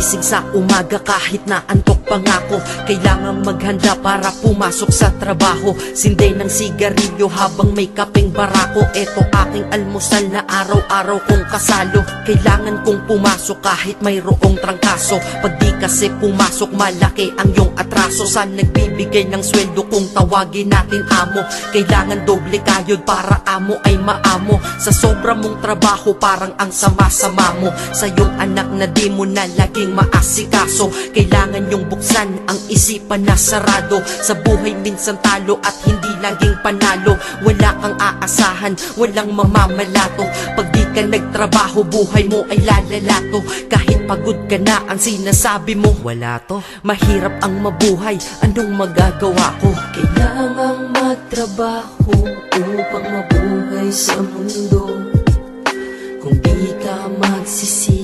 Gising sa umaga kahit na antok pa nga ako, kailangan maghanda para pumasok sa trabaho. Sinday ng sigarilyo habang may kapeng barako. Eto aking almusal na araw-araw kong kasalo. Kailangan kong pumasok kahit mayroong trangkaso. Pag di kasi pumasok malaki ang iyong atraso. Sa nagbibigay ng sweldo kung tawagin natin amo, kailangan doble kayod para amo ay maamo. Sa sobra mong trabaho parang ang sama-sama mo. Sa iyong anak na di mo na laging maasikaso, kailangan yung buksan ang isipan na sarado. Sa buhay minsan talo at hindi laging panalo. Wala kang aasahan, walang mamamalato. Pag di ka nagtrabaho buhay mo ay lalalato. Kahit pagod ka na ang sinasabi mo, wala to, mahirap ang mabuhay, anong magagawa ko? Kailangang magtrabaho upang mabuhay sa mundo. Kung di ka magsisi